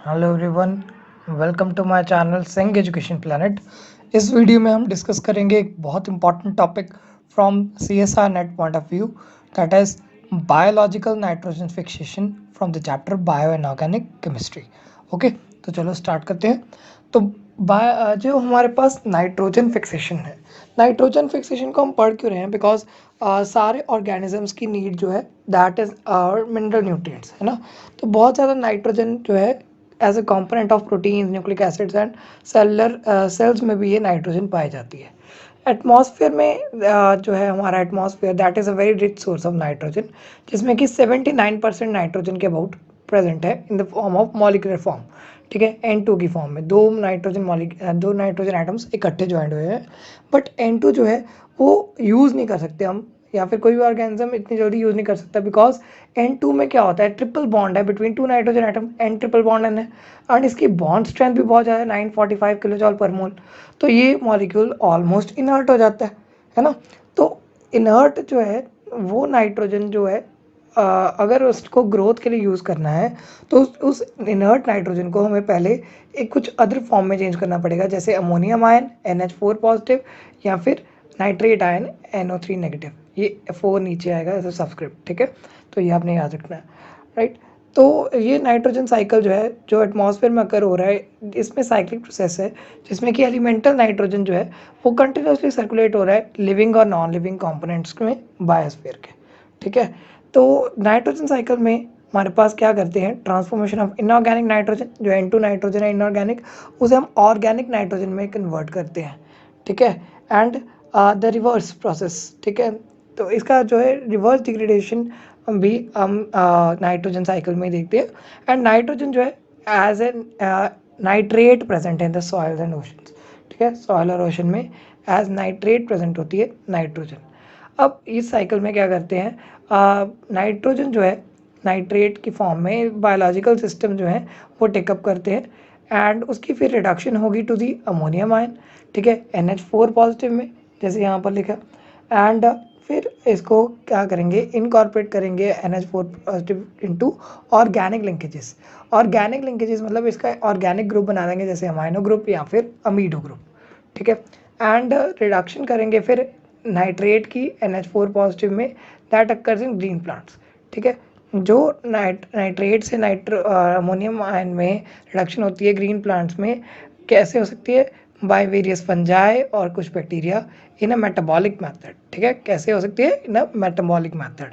Hello everyone, welcome to my channel Singh education planet. इस video में हम डिस्कस करेंगे एक बहुत important topic from CSR net point of view, that is biological nitrogen fixation from the chapter bio and organic chemistry. Okay, तो चलो start करते हैं। तो जो हमारे पास नाइट्रोजन फिक्सेशन है, नाइट्रोजन फिक्सेशन को हम पढ़ क्यों रहे हैं? बिकॉज सारे ऑर्गेनिजम्स की नीड जो है दैट इज मिनरल न्यूट्रिएंट्स, है ना। तो बहुत ज़्यादा नाइट्रोजन जो है as a component of protein, nucleic acids and cellular cells में भी ये नाइट्रोजन पाई जाती है। एटमॉस्फेयर में जो है हमारा atmosphere that is a very rich source of nitrogen, जिसमें कि 79% नाइट्रोजन के अबाउट प्रेजेंट है in the form of molecular form. ठीक है, N2 की फॉर्म में दो नाइट्रोजन एटम्स इकट्ठे ज्वाइंट हुए हैं। बट N2 जो है वो यूज़ नहीं कर सकते हम, या फिर कोई भी ऑर्गेनिज्म इतनी जल्दी यूज़ नहीं कर सकता, बिकॉज N2 में क्या होता है, ट्रिपल बॉन्ड है between two nitrogen atom, N triple bond N है, एंड इसकी बॉन्ड स्ट्रेंथ भी बहुत ज़्यादा है, 945 किलो जॉल पर मोल। तो ये मॉलिक्यूल ऑलमोस्ट इनर्ट हो जाता है ना। तो इनर्ट जो है वो नाइट्रोजन जो है, अगर उसको ग्रोथ के लिए यूज़ करना है तो उस इनर्ट नाइट्रोजन को हमें पहले एक कुछ अदर फॉर्म में चेंज करना पड़ेगा, जैसे अमोनियम आयन NH4 पॉजिटिव, या फिर नाइट्रेट आयन NO3 नेगेटिव। ये 4 नीचे आएगा एज अ सब्सक्रिप्ट। ठीक है, तो ये आपने याद रखना है, राइट। तो ये नाइट्रोजन साइकिल जो है, जो एटमॉस्फेयर में अकर हो रहा है, इसमें साइक्लिक प्रोसेस है, जिसमें कि एलिमेंटल नाइट्रोजन जो है वो कंटिन्यूसली सर्कुलेट हो रहा है लिविंग और नॉन लिविंग कंपोनेंट्स में बायोस्फीयर के। ठीक है, तो नाइट्रोजन साइकिल में हमारे पास क्या करते हैं, ट्रांसफॉर्मेशन ऑफ इनऑर्गेनिक नाइट्रोजन, जो N2 नाइट्रोजन है इनऑर्गेनिक, उसे हम ऑर्गेनिक नाइट्रोजन में कन्वर्ट करते हैं। ठीक है, एंड द रिवर्स प्रोसेस। ठीक है, तो इसका जो है रिवर्स डिग्रेडेशन भी हम नाइट्रोजन साइकिल में देखते हैं। एंड नाइट्रोजन जो है एज ए नाइट्रेट प्रेजेंट है in the soils and oceans. ठीक है, सॉइल और ओशन में एज नाइट्रेट प्रेजेंट होती है नाइट्रोजन। अब इस साइकिल में क्या करते हैं, नाइट्रोजन जो है नाइट्रेट की फॉर्म में बायोलॉजिकल सिस्टम जो है वो टेकअप करते हैं, एंड उसकी फिर रिडक्शन होगी टू दी अमोनियम आयन। ठीक है, NH4 पॉजिटिव में, जैसे यहाँ पर लिखा। एंड फिर इसको क्या करेंगे, इनकॉर्पोरेट करेंगे NH4 positive into organic linkages. Organic linkages मतलब इसका ऑर्गेनिक ग्रुप बना देंगे, जैसे अमाइनो ग्रुप या फिर अमीडो ग्रुप। ठीक है, एंड रिडक्शन करेंगे फिर नाइट्रेट की NH4 पॉजिटिव में, that occurs in green plants. ठीक है, जो नाइट्रेट से अमोनियम आयन में रिडक्शन होती है ग्रीन प्लांट्स में, कैसे हो सकती है, बाय वेरियस फंजाई और कुछ bacteria in a metabolic method. ठीक है, कैसे हो सकती है, इन अ मेटाबॉलिक मेथड।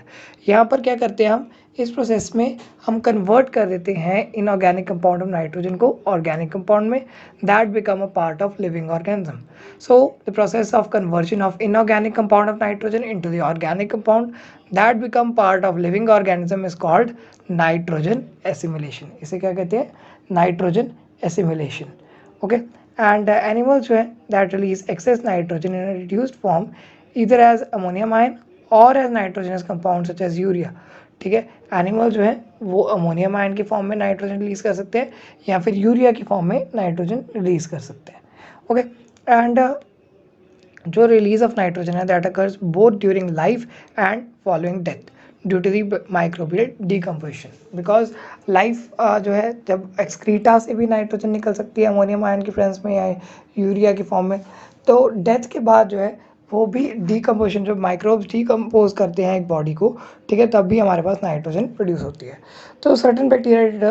यहाँ पर क्या करते हैं हम, इस प्रोसेस में हम कन्वर्ट कर देते हैं इनऑर्गेनिक कंपाउंड ऑफ नाइट्रोजन को ऑर्गेनिक कंपाउंड में, that become a part of living organism. So the process of conversion of inorganic compound of nitrogen into the organic compound that become part of living organism is called nitrogen assimilation. इसे क्या कहते हैं, nitrogen assimilation. Okay, and animals जो है that release excess nitrogen in a reduced form either as ammonium ion or as nitrogenous compound such as urea. ठीक है, animal जो है वो अमोनियम आयन की फॉर्म में नाइट्रोजन रिलीज कर सकते हैं, या फिर यूरिया की फॉर्म में नाइट्रोजन रिलीज कर सकते हैं। ओके, एंड जो रिलीज ऑफ नाइट्रोजन है that occurs both during life and following death due to the microbial decomposition. Because life जो है, जब एक्सक्रीटा से भी नाइट्रोजन निकल सकती है अमोनियम आयन की प्रेजेंस में या यूरिया की फॉर्म में, तो डेथ के बाद जो है वो भी डिकम्पोजिशन, जो माइक्रोब्स डिकम्पोज करते हैं एक बॉडी को, ठीक है, तब भी हमारे पास नाइट्रोजन प्रोड्यूस होती है। तो certain bacteria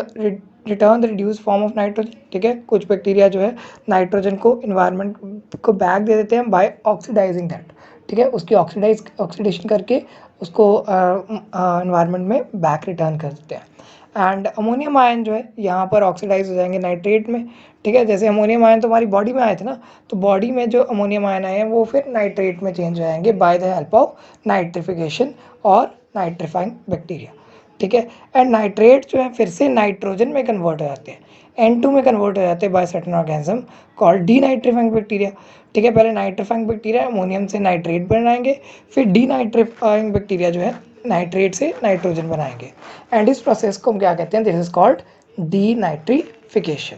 return the reduce form of nitrogen. ठीक है, कुछ बैक्टीरिया जो है नाइट्रोजन को इन्वायरमेंट को बैक दे देते हैं बाय ऑक्सीडाइजिंग दैट। ठीक है, उसकी ऑक्सीडेशन करके उसको इन्वायरमेंट में बैक रिटर्न कर देते हैं। एंड अमोनियम आयन जो है यहाँ पर ऑक्सीडाइज हो जाएंगे नाइट्रेट में। ठीक है, जैसे अमोनियम आयन तो हमारी बॉडी में आए थे ना, तो बॉडी में जो अमोनियम आयन आए हैं वो फिर नाइट्रेट में चेंज हो जाएंगे by the help of nitrification और नाइट्रीफाइंग बैक्टीरिया। ठीक है, एंड नाइट्रेट जो है फिर से नाइट्रोजन में कन्वर्ट हो जाते हैं, N2 में कन्वर्ट हो जाते हैं by certain organism called denitrifying bacteria. ठीक है, पहले नाइट्रीफाइंग बैक्टीरिया अमोनियम से नाइट्रेट बनाएंगे, फिर डीनाइट्रीफाइंग बैक्टीरिया जो है नाइट्रेट से नाइट्रोजन बनाएंगे, एंड इस प्रोसेस को हम क्या कहते हैं, this is called denitrification.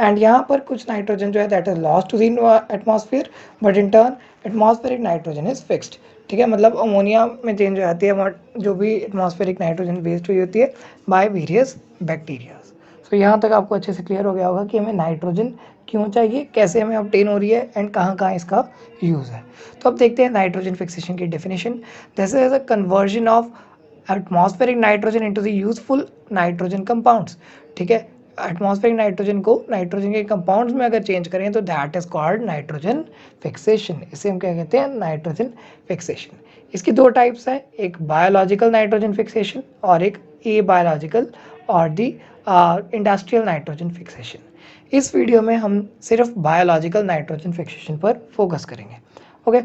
And यहाँ पर कुछ नाइट्रोजन जो है that is lost to the atmosphere, but in turn atmospheric nitrogen is fixed. ठीक है, मतलब अमोनिया में चेंज हो जाती है जो भी एटमॉस्फेरिक नाइट्रोजन वेस्ट हुई होती है बाय वेरियस बैक्टीरिया। सो यहाँ तक आपको अच्छे से क्लियर हो गया होगा कि हमें नाइट्रोजन क्यों चाहिए, कैसे हमें ऑब्टेन हो रही है एंड कहाँ कहाँ इसका यूज़ है। तो अब देखते हैं नाइट्रोजन फिक्सेशन की definition. This is a conversion of atmospheric nitrogen into the useful nitrogen compounds. ठीक है, एटमॉस्फेरिक नाइट्रोजन को नाइट्रोजन के कंपाउंड्स में अगर चेंज करें तो that is called nitrogen fixation. इसे हम क्या कहते हैं, नाइट्रोजन फिक्सेशन। इसकी दो टाइप्स है, एक बायोलॉजिकल नाइट्रोजन फिक्सेशन और एक ए बायोलॉजिकल और दी इंडस्ट्रियल नाइट्रोजन फिक्सेशन। इस वीडियो में हम सिर्फ बायोलॉजिकल नाइट्रोजन फिक्सेशन पर फोकस करेंगे। ओके,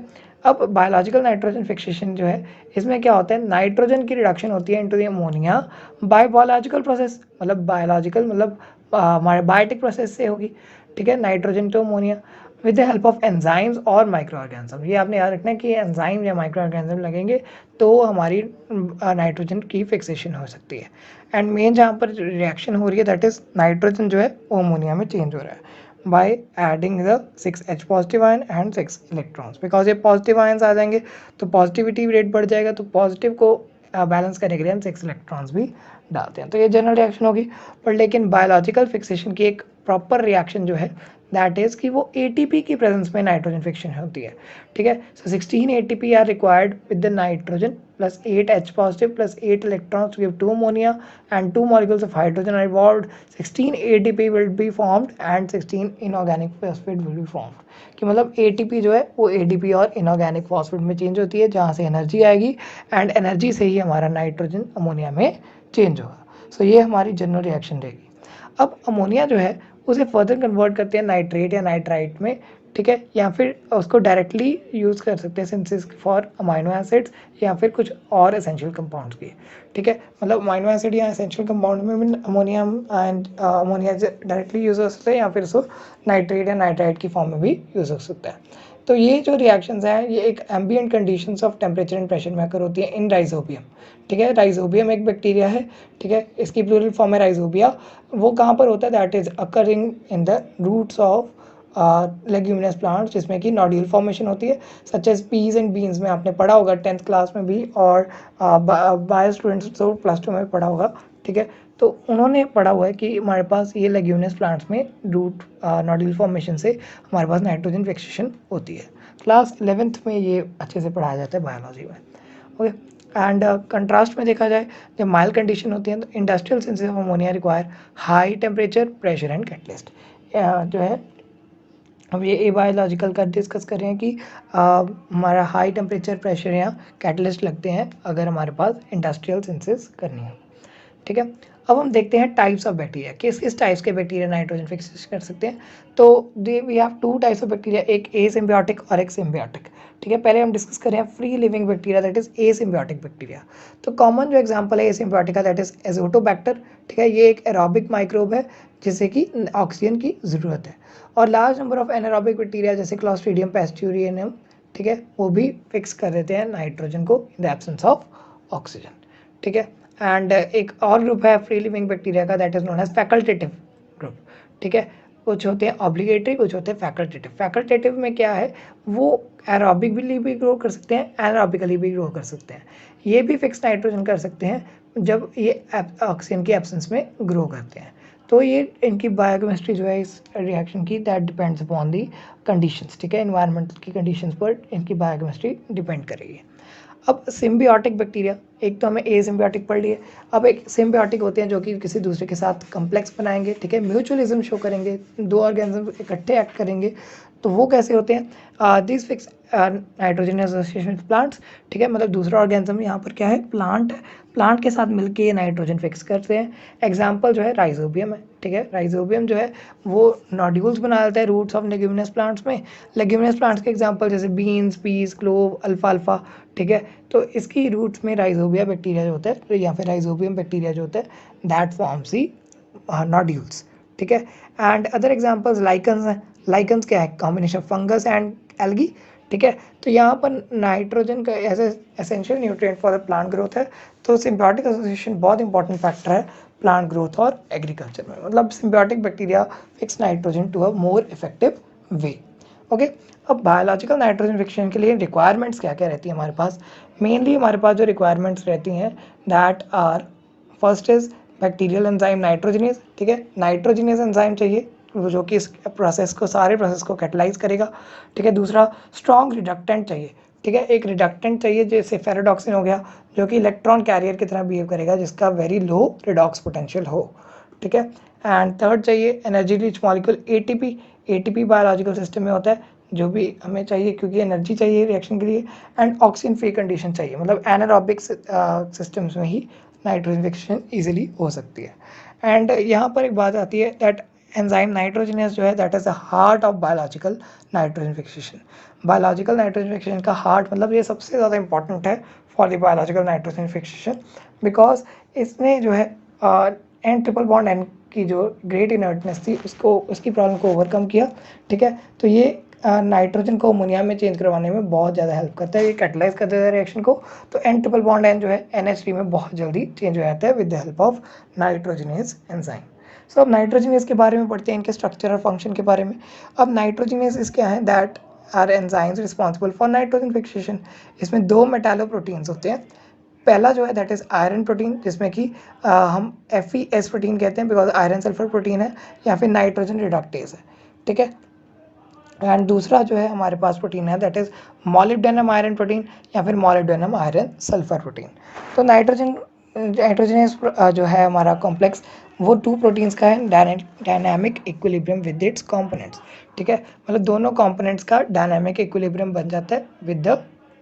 अब बायोलॉजिकल नाइट्रोजन फिक्सेशन जो है, इसमें क्या होता है, नाइट्रोजन की रिडक्शन होती है into the ammonia by biological process. मतलब बायोलॉजिकल मतलब हमारे बायोटिक प्रोसेस से होगी। ठीक है, nitrogen to ammonia with the help of enzymes और माइक्रो ऑर्गेनिज्म। ये आपने याद रखना है कि एंजाइम या माइक्रो ऑर्गेनिज्म लगेंगे तो हमारी नाइट्रोजन की फिक्सेशन हो सकती है। एंड मेन जहाँ पर रिएक्शन हो रही है दैट इज नाइट्रोजन जो है वो अमोनिया में चेंज हो रहा है by adding the 6H positive ion and 6 electrons, because ये पॉजिटिव आयंस आ जाएंगे तो पॉजिटिविटी रेट बढ़ जाएगा, तो पॉजिटिव को बैलेंस करने के लिए हम 6 इलेक्ट्रॉन्स भी डालते हैं। तो ये जनरल रिएक्शन होगी। पर लेकिन बायोलॉजिकल फिक्सेशन की एक प्रॉपर रिएक्शन जो है दैट इज कि वो ATP की प्रेजेंस में नाइट्रोजन फिक्सेशन होती है। ठीक है, so 16 ATP are required with the nitrogen plus 8 H positive plus 8 electrons to give 2 ammonia and 2 molecules of hydrogen are evolved. 16 ATP will be formed and 16 inorganic phosphate will be formed. कि मतलब ATP जो है वो ADP और inorganic phosphate में change होती है, जहाँ से एनर्जी आएगी एंड एनर्जी से ही हमारा नाइट्रोजन अमोनिया में चेंज होगा। सो ये हमारी जनरल रिएक्शन रहेगी। अब अमोनिया जो है उसे फर्दर कन्वर्ट करते हैं नाइट्रेट या नाइट्राइट में। ठीक है, या फिर उसको डायरेक्टली यूज़ कर सकते हैं सिंथेसिस फॉर अमाइनो एसिड्स या फिर कुछ और एसेंशियल कंपाउंड्स की। ठीक है, मतलब अमाइनो एसिड या एसेंशियल कंपाउंड में भी ammonium and ammonia directly use हो सकता है या फिर उसको नाइट्रेट या नाइट्राइट की फॉर्म में भी यूज़ हो सकता है। तो ये जो रिएक्शंस हैं ये एक ambient conditions of temperature and pressure में अकर होती है इन राइजोबियम। ठीक है, राइजोबियम एक बैक्टीरिया है। ठीक है, इसकी प्लूरल फॉर्म है राइजोबिया। वो कहाँ पर होता है, that is occurring in the roots of leguminous plants, जिसमें कि नोड्यूल फॉर्मेशन होती है such as peas and beans में आपने पढ़ा होगा 10th क्लास में भी, और बायो स्टूडेंट्स तो +2 में पढ़ा होगा। ठीक है, तो उन्होंने पढ़ा हुआ है कि हमारे पास ये लेग्यूमिनस प्लांट्स में रूट नोड्यूल फॉर्मेशन से हमारे पास नाइट्रोजन फिक्सेशन होती है। क्लास 11th में ये अच्छे से पढ़ाया जाता है बायोलॉजी में। ओके, एंड कंट्रास्ट में देखा जाए जब माइल्ड कंडीशन होती है तो industrial synthesis of ammonia require high temperature pressure and catalyst. जो है अब ये बायोलॉजिकल का डिस्कस कर रहे हैं कि हमारा हाई टेम्परेचर प्रेशर या कैटलिस्ट लगते हैं अगर हमारे पास इंडस्ट्रियल सिंथेसिस करनी है। ठीक है, अब हम देखते हैं टाइप्स ऑफ बैक्टीरिया, किस किस टाइप्स के बैक्टीरिया नाइट्रोजन फिक्स कर सकते हैं। तो we have 2 types of bacteria, एक एसिम्बियोटिक और एक सिम्बियोटिक। ठीक है, पहले हम डिस्कस करें free living bacteria that is asymbiotic bacteria. तो कॉमन जो एग्जांपल है एसिम्बियोटिक का दैट इज एजोटोबैक्टर। ठीक है, ये एक एरोबिक माइक्रोब है जिसे कि ऑक्सीजन की ज़रूरत है। और large number of anaerobic bacteria जैसे क्लॉस्ट्रीडियम पैस्ट्यूरियम, ठीक है, वो भी फिक्स कर देते हैं नाइट्रोजन को in the absence of oxygen. ठीक है, एंड एक और ग्रुप है फ्री लिविंग बैक्टीरिया का that is known as facultative group. ठीक है, कुछ होते हैं ऑब्लिगेटरी, कुछ होते हैं फैकल्टेटिव। फैकल्टेटिव में क्या है, वो एरोबिकली भी ग्रो कर सकते हैं, एनारोबिकली भी ग्रो कर सकते हैं। ये भी फिक्स नाइट्रोजन कर सकते हैं जब ये ऑक्सीजन की एब्सेंस में ग्रो करते हैं। तो ये इनकी बायोकेमिस्ट्री जो है इस रिएक्शन की that depends upon the conditions. ठीक है, एनवायरमेंटल की कंडीशंस पर इनकी बायोकेमिस्ट्री डिपेंड करेगी। अब सिम्बियोटिक बैक्टीरिया, एक तो हमें एसिम्बियोटिक पढ़ लिए, अब एक सिम्बियोटिक होते हैं जो कि किसी दूसरे के साथ कम्प्लेक्स बनाएंगे। ठीक है, म्यूचुअलिज्म शो करेंगे, 2 ऑर्गेनिज्म इकट्ठे एक्ट करेंगे। तो वो कैसे होते हैं, this fix nitrogen association plants. ठीक है, मतलब दूसरा ऑर्गेनिज्म यहाँ पर क्या है, प्लांट है, प्लांट के साथ मिलके ये नाइट्रोजन फिक्स करते हैं। एग्जाम्पल जो है राइजोबियम है। ठीक है, राइजोबियम जो है वो नोड्यूल्स बना लेता है रूट्स ऑफ लेग्यूमिनस प्लांट्स में। लेग्यूमिनस प्लांट्स के एग्जाम्पल जैसे बीन्स, पीस, क्लोव, अल्फाल्फा। ठीक है, तो इसकी रूट्स में राइजोबिया बैक्टीरिया जो होता है या फिर राइजोबियम बैक्टीरिया जो होता है दैट फॉर्म्स दी नोड्यूल्स। ठीक है, एंड अदर एग्जांपल्स लाइकन्स हैं। लाइकन्स क्या है, combination of fungus and algae. ठीक है, तो यहाँ पर नाइट्रोजन का as essential nutrient for the plant growth है। तो सिम्बियोटिक एसोसिएशन बहुत इंपॉर्टेंट फैक्टर है प्लांट ग्रोथ और एग्रीकल्चर में। मतलब symbiotic bacteria fix nitrogen to a more effective way. Okay, अब बायोलॉजिकल नाइट्रोजन फिक्सेशन के लिए रिक्वायरमेंट्स क्या क्या रहती है हमारे पास। मेनली हमारे पास जो रिक्वायरमेंट्स रहती हैं that are, first is bacterial enzyme nitrogenase, ठीक है, नाइट्रोजिनेज एंजाइम चाहिए जो कि इस प्रोसेस को, सारे प्रोसेस को कैटलाइज करेगा, ठीक है। दूसरा स्ट्रॉन्ग रिडक्टेंट चाहिए, ठीक है, एक रिडक्टेंट चाहिए जैसे फेराडॉक्सिन हो गया जो कि इलेक्ट्रॉन कैरियर की तरह बिहेव करेगा, जिसका वेरी लो रिडॉक्स पोटेंशियल हो, ठीक है। एंड थर्ड चाहिए energy rich molecule ATP, ATP biological system में होता है जो भी हमें चाहिए क्योंकि एनर्जी चाहिए रिएक्शन के लिए। एंड ऑक्सीजन फ्री कंडीशन चाहिए, मतलब एनारोबिक सिस्टम्स में ही नाइट्रोजन फिक्सेशन ईजिली हो सकती है। एंड यहाँ पर एक बात आती है दैट एंजाइम नाइट्रोजनेस जो है that is the heart of biological nitrogen fixation. Biological nitrogen fixation का हार्ट मतलब ये सबसे ज़्यादा इंपॉर्टेंट है for the biological nitrogen fixation, because इसने जो है एन ट्रिपल बॉन्ड एन की जो ग्रेट इनर्टनेस थी उसको, उसकी प्रॉब्लम को ओवरकम किया, ठीक है। तो ये नाइट्रोजन को अमोनिया में चेंज करवाने में बहुत ज़्यादा हेल्प करता है, ये कैटलाइज कर देता है रिएक्शन को। तो एन ट्रिपल बॉन्ड एन जो है NH3 में बहुत जल्दी चेंज हो जाता है with the help of nitrogenase enzyme. So अब नाइट्रोजनेज के बारे में पढ़ते हैं, इनके स्ट्रक्चर और फंक्शन के बारे में। अब नाइट्रोजनेज क्या है that are enzymes responsible for nitrogen fixation. इसमें दो मेटालोप्रोटीन्स होते हैं। पहला जो है दैट इज़ आयरन प्रोटीन, जिसमें कि हम FeS प्रोटीन कहते हैं बिकॉज आयरन सल्फर प्रोटीन है, या फिर नाइट्रोजन रिडक्टेज है, ठीक है। एंड दूसरा जो है हमारे पास प्रोटीन है that is molybdenum iron protein, या फिर मॉलिब्डेनम आयरन सल्फर प्रोटीन। तो नाइट्रोजनेस जो है हमारा कॉम्प्लेक्स वो टू प्रोटीन्स का है, dynamic equilibrium with its components, ठीक है, मतलब दोनों कंपोनेंट्स का डायनामिक इक्विलिब्रियम बन जाता है विद द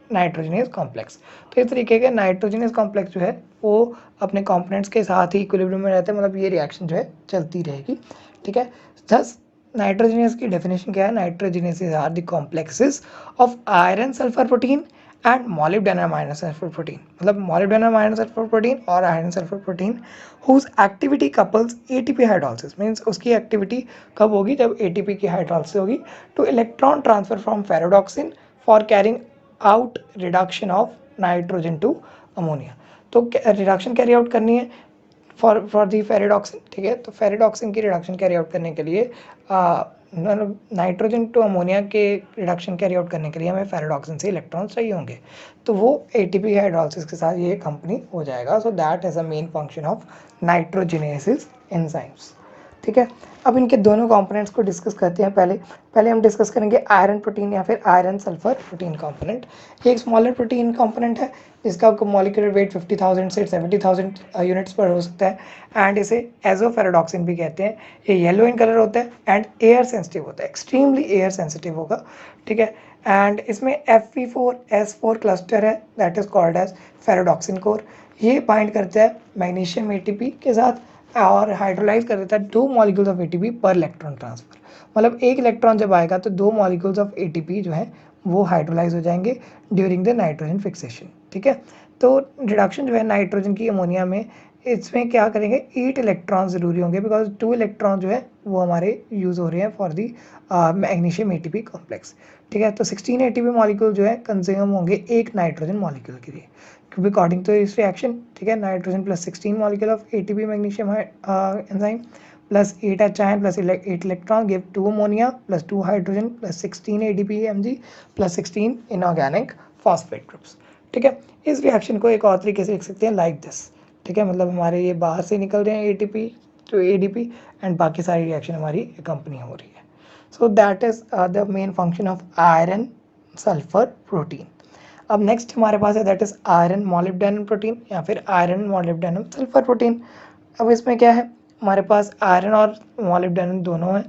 नाइट्रोजनेस कॉम्प्लेक्स। तो इस तरीके के नाइट्रोजनेस कॉम्प्लेक्स जो है वो अपने कंपोनेंट्स के साथ ही इक्विलिब्रियम में रहते हैं, मतलब ये रिएक्शन जो है चलती रहेगी, ठीक है। थस नाइट्रोजनेस की डेफिनेशन क्या है, nitrogenase are the complexes of iron sulphur protein and molybdenum iron sulphur protein, मतलब मॉलिब्डेनम आयरन सल्फर प्रोटीन और iron sulphur protein whose activity couples ATP hydrolysis, means उसकी एक्टिविटी कब होगी, जब ATP की हाइड्रोलिसिस होगी to electron transfer from ferredoxin for carrying out reduction of nitrogen to ammonia. तो reduction carry out करनी है फॉर दी फेरिडॉक्सिन, ठीक है। तो फेरिडॉक्सिन की रिडक्शन कैरी आउट करने के लिए नाइट्रोजन टू अमोनिया के रिडक्शन कैरी आउट करने के लिए हमें फेरिडॉक्सिन से इलेक्ट्रॉन्स चाहिए होंगे, तो वो ATP हाइड्रोलिसिस के साथ ये कंपनी हो जाएगा। So that is a main function of nitrogenases enzymes, ठीक है। अब इनके दोनों कंपोनेंट्स को डिस्कस करते हैं। पहले हम डिस्कस करेंगे आयरन प्रोटीन या फिर आयरन सल्फर प्रोटीन कंपोनेंट। ये एक स्मॉलर प्रोटीन कंपोनेंट है जिसका मॉलिक्यूलर वेट 50,000 से 70,000 यूनिट्स पर हो सकता है, एंड इसे एजोफेराडॉक्सिन भी कहते हैं। ये येलो इन कलर होता है एंड एयर सेंसिटिव होता है, एक्सट्रीमली एयर सेंसिटिव होगा, ठीक है। एंड इसमें Fe4S4 क्लस्टर है that is called as ferredoxin core. ये बाइंड करता है मैग्नीशियम ATP के साथ और हाइड्रोलाइज कर देता है 2 मॉलिक्यूल्स ऑफ ATP पर इलेक्ट्रॉन ट्रांसफर, मतलब एक इलेक्ट्रॉन जब आएगा तो 2 मॉलिक्यूल्स ऑफ ATP जो है वो हाइड्रोलाइज हो जाएंगे ड्यूरिंग द नाइट्रोजन फिक्सेशन, ठीक है। तो रिडक्शन जो है नाइट्रोजन की अमोनिया में, इसमें क्या करेंगे 8 इलेक्ट्रॉन ज़रूरी होंगे बिकॉज 2 इलेक्ट्रॉन जो है वो हमारे यूज़ हो रहे हैं for the magnesium ATP complex, ठीक है। तो 16 ATP मॉलिक्यूल जो है कंज्यूम होंगे एक नाइट्रोजन मॉलिक्यूल के लिए अकॉर्डिंग टू दिस रिएक्शन, ठीक है। Nitrogen plus 16 molecule of ATP magnesium enzyme plus 8 H ion plus 8 electron give 2 ammonia plus 2 hydrogen plus 16 ADP Mg plus 16 inorganic phosphate groups, ठीक है। इस रिएक्शन को एक और तरीके से लिख सकते हैं लाइक दिस, ठीक है, मतलब हमारे ये बाहर से निकल रहे हैं ATP टू ADP एंड बाकी सारी रिएक्शन हमारी कंपनी हो रही है। So that is the main function of iron sulphur protein. अब नेक्स्ट हमारे पास है that is iron molybdenum protein या फिर आयरन मॉलिब्डेनम सल्फर प्रोटीन। अब इसमें क्या है, हमारे पास आयरन और मॉलिब्डेनम दोनों है,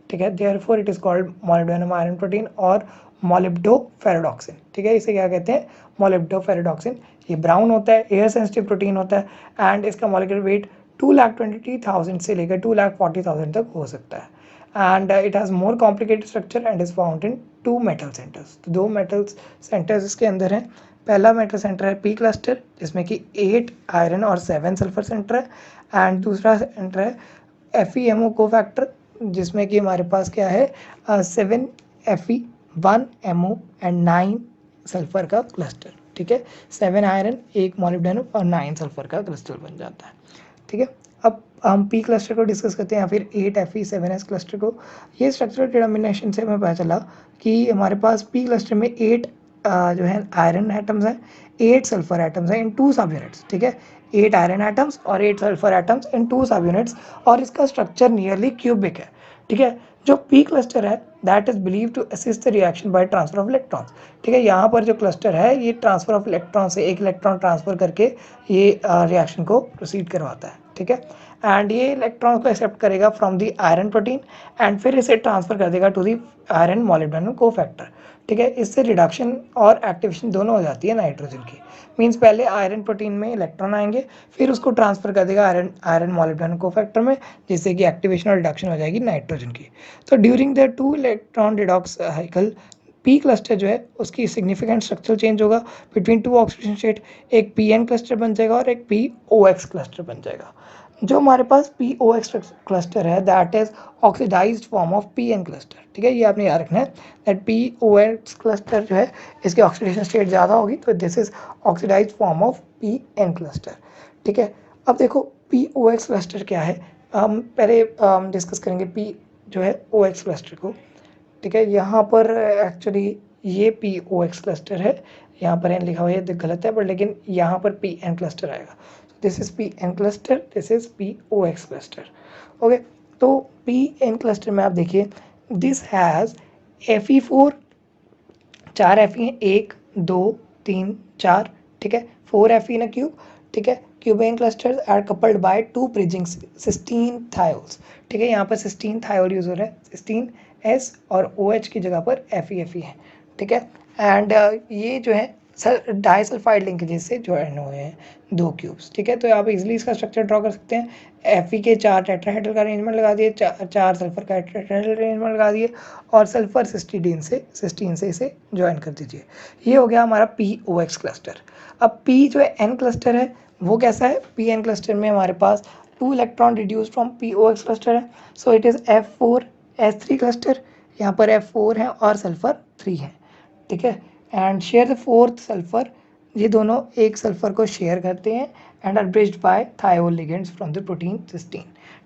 ठीक है, therefore it is called molybdenum iron protein और मॉलिब्डोफेराडॉक्सिन, ठीक है, इसे क्या कहते हैं मॉलिब्डोफेराडॉक्सिन। ये ब्राउन होता है, एयर सेंसिटिव प्रोटीन होता है एंड इसका मॉलिक्यूलर वेट 2,20,000 से लेकर 2,40,000 तक हो सकता है and it has more complicated structure and is found in 2 metal centres. तो 2 मेटल सेंटर्स इसके अंदर हैं। पहला मेटल सेंटर है P क्लस्टर जिसमें कि 8 आयरन और 7 सल्फर सेंटर है एंड दूसरा सेंटर है FeMO कोफैक्टर जिसमें कि हमारे पास क्या है 7 Fe 1 MO एंड 9 सल्फर का क्लस्टर, ठीक है, 7 आयरन 1 मॉलिब्डेनम और 9 सल्फर का क्लस्टर बन जाता है, ठीक है। अब हम P क्लस्टर को डिस्कस करते हैं या फिर 8 Fe7S क्लस्टर को। ये स्ट्रक्चरल डिटर्मिनेशन से हमें पता चला कि हमारे पास P क्लस्टर में 8 जो है आयरन एटम्स हैं, 8 सल्फर एटम्स हैं इन 2 सब यूनिट्स, ठीक है। 8 आयरन एटम्स और 8 सल्फर एटम्स इन 2 सब यूनिट्स, और इसका स्ट्रक्चर नियरली क्यूबिक है, ठीक है। जो पी क्लस्टर है that is believe to assist the reaction by transfer of electrons, ठीक है। यहाँ पर जो क्लस्टर है ये ट्रांसफर ऑफ इलेक्ट्रॉन से एक इलेक्ट्रॉन ट्रांसफर करके ये रिएक्शन को प्रोसीड करवाता है, ठीक है। एंड ये इलेक्ट्रॉन को एक्सेप्ट करेगा from the iron protein and फिर इसे ट्रांसफर कर देगा to the iron molybdenum cofactor, ठीक है। इससे रिडक्शन और एक्टिवेशन दोनों हो जाती है नाइट्रोजन की। मीन्स पहले आयरन प्रोटीन में इलेक्ट्रॉन आएंगे, फिर उसको ट्रांसफर कर देगा आयरन मॉलिब्डेनम कोफैक्टर में, जिससे कि एक्टिवेशन और रिडक्शन हो जाएगी नाइट्रोजन की। तो during the 2 electron redox cycle P cluster जो है उसकी सिग्निफिकेंट स्ट्रक्चरल चेंज होगा बिटवीन 2 ऑक्सीडेशन स्टेट, एक पी एन क्लस्टर बन जाएगा और एक पी ओ एक्स क्लस्टर बन जाएगा। जो हमारे पास पी ओ एक्स क्लस्टर है that is oxidised form of P N cluster, ठीक है। ये आपने याद रखना है that P O X cluster जो है इसकी ऑक्सीडेशन स्टेट ज़्यादा होगी, तो this is oxidised form of P N cluster, ठीक है। अब देखो पी ओ एक्स क्लस्टर क्या है, हम पहले डिस्कस करेंगे पी जो है ओ एक्स क्लस्टर को, ठीक है। यहाँ पर एक्चुअली ये पी ओ एक्स क्लस्टर है, यहाँ पर एन लिखा हुआ है गलत है, बट लेकिन यहाँ पर पी एन क्लस्टर आएगा। This is P N cluster, this is P O X cluster, okay. तो पी एन क्लस्टर में आप देखिए दिस हैज़ Fe4, 4 Fe हैं, 1 2 3 4, ठीक है। 4 Fe इन अ क्यूब, ठीक है। Cubane clusters are coupled by 2 bridging cysteine thiols, ठीक है। यहाँ पर सिस्टीन थायोल यूज हो रहा है, सिस्टीन एस और ओ एच की जगह पर Fe है, ठीक है। एंड ये जो है डाइसल्फाइड लिंकेजेस से ज्वाइन हुए हैं 2 क्यूब्स, ठीक है। तो आप इजीली इसका स्ट्रक्चर ड्रॉ कर सकते हैं। Fe के 4 टेट्राहेड्रल का अरेंजमेंट लगा दिए, 4 सल्फर का टेट्राहेड्रल अरेंजमेंट लगा दिए और सल्फर सिस्टीन से इसे ज्वाइन कर दीजिए। ये हो गया हमारा POX क्लस्टर। अब P जो है N क्लस्टर है वो कैसा है, PN क्लस्टर में हमारे पास 2 electron reduced from POX cluster है, so it is F4S3 cluster. यहाँ पर F4 है और सल्फर 3 है, ठीक है। And share the 4th sulphur, ये दोनों एक सल्फर को शेयर करते हैं and are bridged by thiol ligands from the protein cysteine,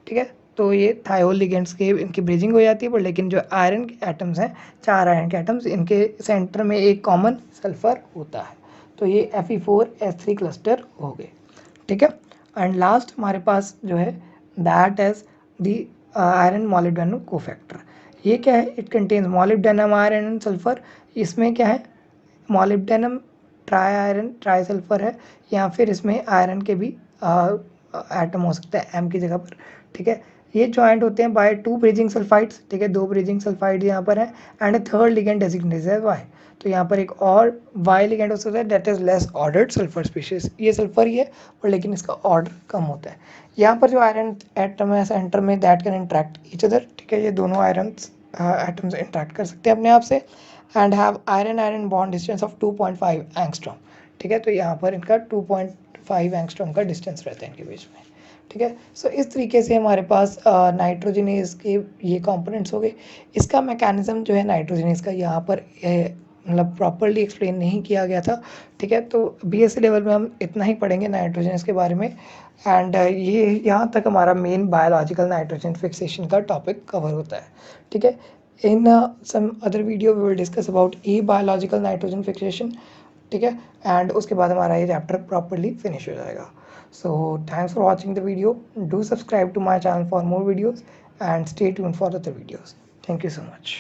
ठीक है। तो ये थायोल लिगेंड्स के इनकी ब्रिजिंग हो जाती है, पर लेकिन जो आयरन के एटम्स हैं 4 आयरन के एटम्स, इनके सेंटर में एक कॉमन सल्फर होता है, तो ये Fe4S3 क्लस्टर हो गए, ठीक है। एंड लास्ट हमारे पास जो है that is the iron molybdenum cofactor. ये क्या है, it contains molybdenum iron and sulphur. इसमें क्या है, molybdenum try iron try sulphur है, या फिर इसमें आयरन के भी एटम हो सकता है एम की जगह पर, ठीक है। ये जॉइंट होते हैं बाय 2 ब्रिजिंग सल्फाइड्स, ठीक है। 2 ब्रिजिंग सल्फाइड यहाँ पर है एंड 3rd लिगेंड डेजिग्नेटेड है वाई। तो यहाँ पर एक और वाई लिगेंड हो सकता है that is less ordered sulphur species. ये सल्फर ही है और लेकिन इसका ऑर्डर कम होता है। यहाँ पर जो आयरन एटम है सेंटर में that can interact each other, ठीक है। ये दोनों आयरन एटम्स इंट्रैक्ट कर सकते हैं अपने आप से and have iron iron bond distance of 2.5 angstrom, ठीक है। तो यहाँ पर इनका 2.5 एंगस्ट्रॉम का डिस्टेंस रहता है इनके बीच में, ठीक है। सो इस तरीके से हमारे पास नाइट्रोजनेज के ये कंपोनेंट्स हो गए। इसका मैकेनिज्म जो है नाइट्रोजनेज का यहाँ पर मतलब प्रॉपरली एक्सप्लेन नहीं किया गया था, ठीक है। तो BSc लेवल में हम इतना ही पढ़ेंगे नाइट्रोजनेज के बारे में एंड ये यहाँ तक हमारा मेन बायोलॉजिकल नाइट्रोजन फिक्सेशन का टॉपिक कवर होता है, ठीक है। In some other video we will discuss about biological nitrogen fixation, ठीक है। एंड उसके बाद हमारा ये चैप्टर प्रॉपरली फिनिश हो जाएगा। So thanks for watching the video, do subscribe to my channel for more videos and stay tune for other videos. Thank you so much.